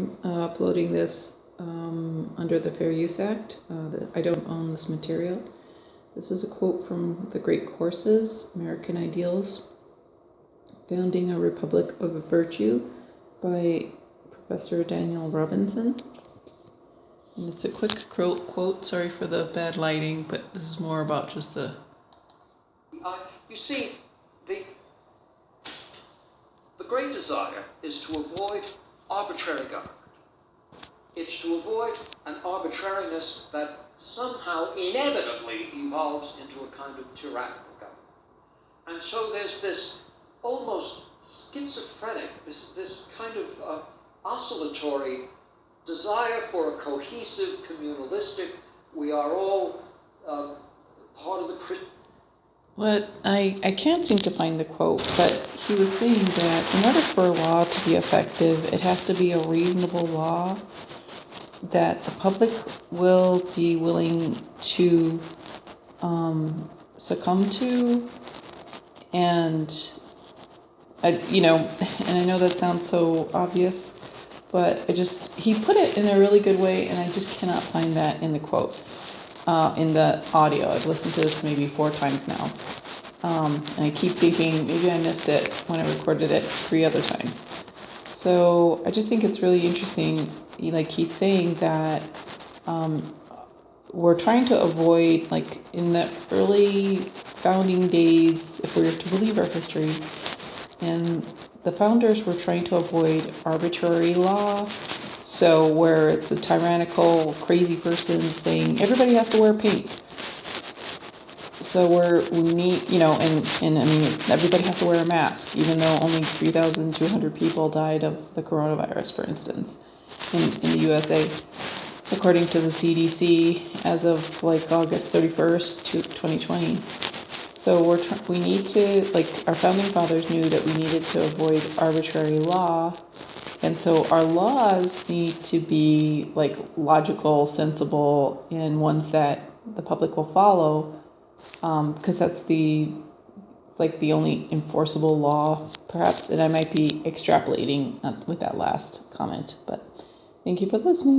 I'm uploading this under the Fair Use Act. I don't own this material. This is a quote from The Great Courses, American Ideals, Founding a Republic of Virtue by Professor Daniel Robinson. And it's a quick quote. Sorry for the bad lighting, but this is more about just the... You see, the great desire is to avoid arbitrary government. It's to avoid an arbitrariness that somehow inevitably evolves into a kind of tyrannical government. And so there's this almost schizophrenic, this kind of oscillatory desire for a cohesive, communalistic, we are all part of the Christian. What I can't seem to find the quote, but he was saying that in order for a law to be effective, it has to be a reasonable law that the public will be willing to succumb to, and and I know that sounds so obvious, but he put it in a really good way, and I just cannot find that in the quote, in the audio. I've listened to this maybe 4 times now, and I keep thinking maybe I missed it when I recorded it 3 other times. So I just think it's really interesting. He's saying that we're trying to avoid, in the early founding days, if we were to believe our history, and the founders were trying to avoid arbitrary law. So where it's a tyrannical, crazy person saying everybody has to wear pink. So we need, and I mean, everybody has to wear a mask, even though only 3,200 people died of the coronavirus, for instance, in the USA, according to the CDC, as of August 31st, 2020. So we need to, our founding fathers knew that we needed to avoid arbitrary law. And so our laws need to be logical, sensible, and ones that the public will follow, because that's the only enforceable law, perhaps. And I might be extrapolating with that last comment, but thank you for listening.